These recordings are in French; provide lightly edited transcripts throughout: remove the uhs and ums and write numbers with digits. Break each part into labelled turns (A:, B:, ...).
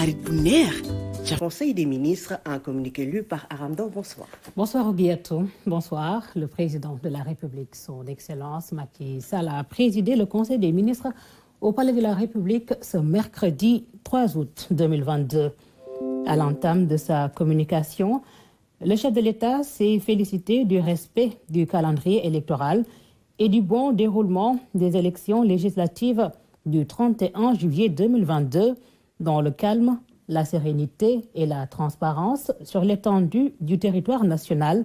A: xarit bu neex. Conseil des ministres, un communiqué lu par Aramdan. Bonsoir.
B: Bonsoir Oguiatou. Bonsoir. Le président de la République, son Excellence Macky Sall, a présidé le Conseil des ministres au Palais de la République ce mercredi 3 août 2022. À l'entame de sa communication, le chef de l'État s'est félicité du respect du calendrier électoral et du bon déroulement des élections législatives du 31 juillet 2022 dans le calme, la sérénité et la transparence sur l'étendue du territoire national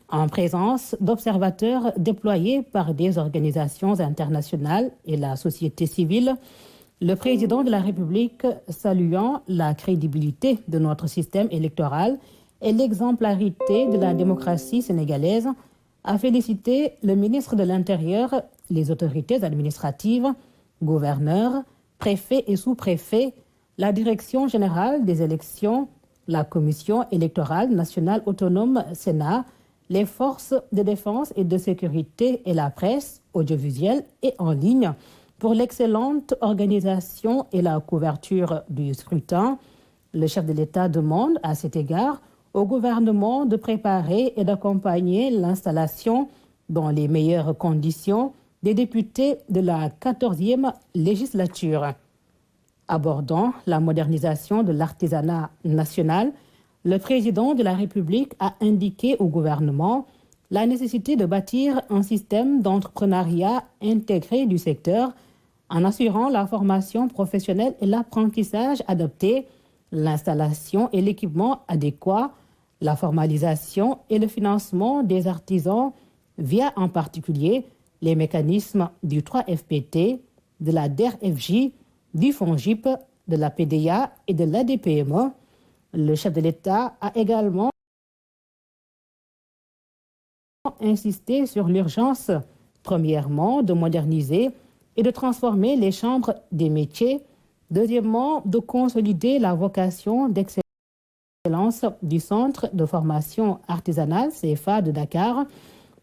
B: en présence d'observateurs déployés par des organisations internationales et la société civile. Le président de la République, saluant la crédibilité de notre système électoral et l'exemplarité de la démocratie sénégalaise, a félicité le ministre de l'Intérieur, les autorités administratives, gouverneurs, préfets et sous-préfets, la Direction générale des élections, la Commission électorale nationale autonome Sénat, les forces de défense et de sécurité et la presse audiovisuelle et en ligne pour l'excellente organisation et la couverture du scrutin. Le chef de l'État demande à cet égard au gouvernement de préparer et d'accompagner l'installation dans les meilleures conditions des députés de la 14e législature. Abordant la modernisation de l'artisanat national, le président de la République a indiqué au gouvernement la nécessité de bâtir un système d'entrepreneuriat intégré du secteur en assurant la formation professionnelle et l'apprentissage adapté, l'installation et l'équipement adéquat, la formalisation et le financement des artisans via en particulier les mécanismes du 3FPT, de la DER-FJ, du FONGIP, de la PDA et de l'ADPME. Le chef de l'État a également insisté sur l'urgence, premièrement, de moderniser et de transformer les chambres des métiers, deuxièmement, de consolider la vocation d'excellence du Centre de formation artisanale CFA de Dakar,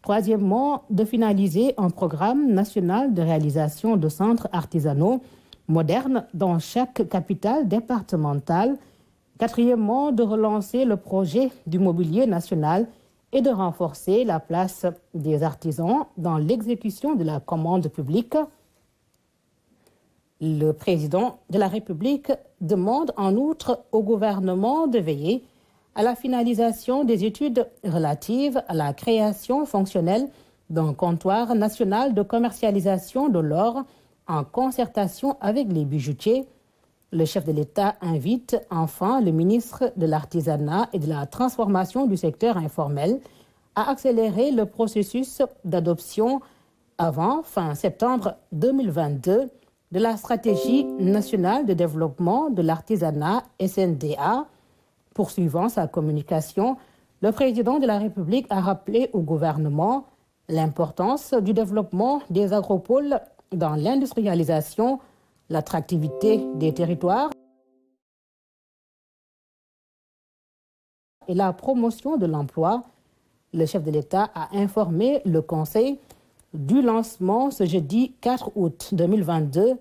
B: troisièmement, de finaliser un programme national de réalisation de centres artisanaux modernes dans chaque capitale départementale, quatrièmement, de relancer le projet du mobilier national et de renforcer la place des artisans dans l'exécution de la commande publique. Le président de la République demande en outre au gouvernement de veiller à la finalisation des études relatives à la création fonctionnelle d'un comptoir national de commercialisation de l'or en concertation avec les bijoutiers. Le chef de l'État invite enfin le ministre de l'Artisanat et de la transformation du secteur informel à accélérer le processus d'adoption avant fin septembre 2022 de la stratégie nationale de développement de l'artisanat SNDA. Poursuivant sa communication, le président de la République a rappelé au gouvernement l'importance du développement des agropoles dans l'industrialisation, l'attractivité des territoires et la promotion de l'emploi. Le chef de l'État a informé le Conseil du lancement ce jeudi 4 août 2022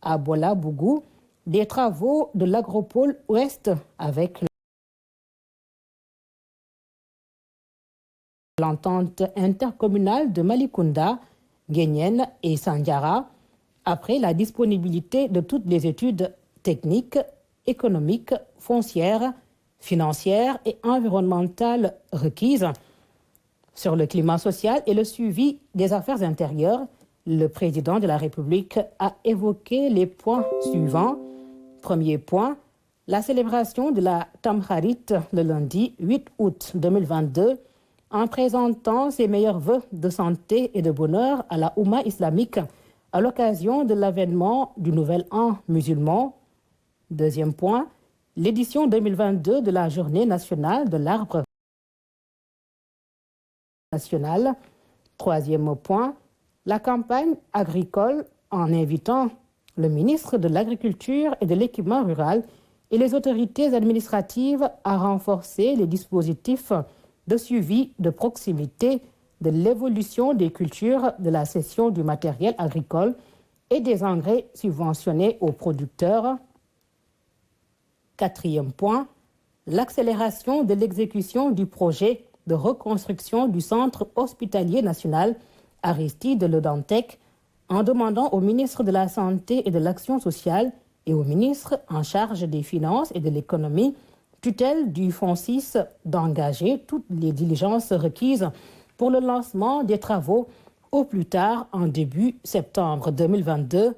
B: à Boula-Bougou des travaux de l'agropole Ouest avec l'entente intercommunale de Malicounda, Guénienne et Sandiara, après la disponibilité de toutes les études techniques, économiques, foncières, financières et environnementales requises. Sur le climat social et le suivi des affaires intérieures, le président de la République a évoqué les points suivants. Premier point, la célébration de la Tamkharit le lundi 8 août 2022 en présentant ses meilleurs vœux de santé et de bonheur à la Oumma islamique à l'occasion de l'avènement du Nouvel An musulman. Deuxième point, l'édition 2022 de la Journée nationale de l'arbre national. Troisième point, la campagne agricole en invitant le ministre de l'Agriculture et de l'Équipement rural et les autorités administratives à renforcer les dispositifs de suivi de proximité de l'évolution des cultures, de la cession du matériel agricole et des engrais subventionnés aux producteurs. Quatrième point, l'accélération de l'exécution du projet de reconstruction du centre hospitalier national Aristide Le Dantec en demandant au ministre de la Santé et de l'Action sociale et au ministre en charge des Finances et de l'Économie, tutelle du Fonds 6, d'engager toutes les diligences requises pour le lancement des travaux au plus tard en début septembre 2022.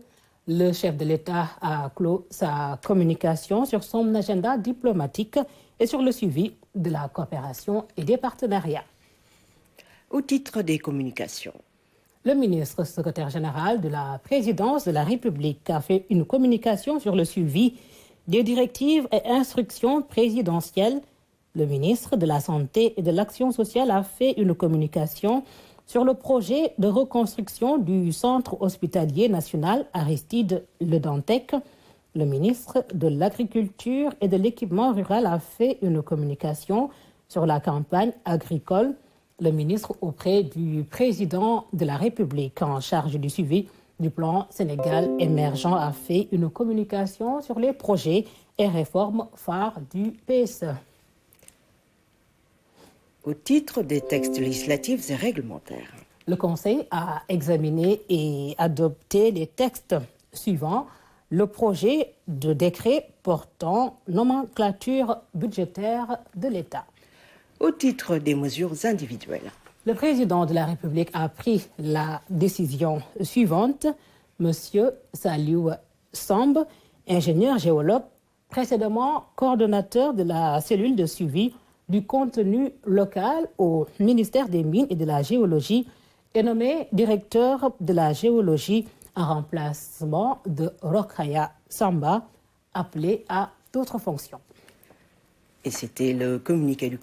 B: Le chef de l'État a clos sa communication sur son agenda diplomatique et sur le suivi de la coopération et des partenariats.
A: Au titre des communications,
B: le ministre secrétaire général de la Présidence de la République a fait une communication sur le suivi des directives et instructions présidentielles. Le ministre de la Santé et de l'Action sociale a fait une communication sur le projet de reconstruction du centre hospitalier national Aristide Le Dantec. Le ministre de l'Agriculture et de l'Équipement rural a fait une communication sur la campagne agricole. Le ministre auprès du président de la République en charge du suivi du plan Sénégal émergent a fait une communication sur les projets et réformes phares du PSE.
A: Au titre des textes législatifs et réglementaires,
B: le Conseil a examiné et adopté les textes suivants. Le projet de décret portant nomenclature budgétaire de l'État.
A: Au titre des mesures individuelles,
B: le président de la République a pris la décision suivante. Monsieur Saliou Samb, ingénieur géologue, précédemment coordonnateur de la cellule de suivi du contenu local au ministère des Mines et de la Géologie, est nommé directeur de la géologie en remplacement de Rokhaya Samba, appelé à d'autres fonctions.
A: Et c'était le communiqué du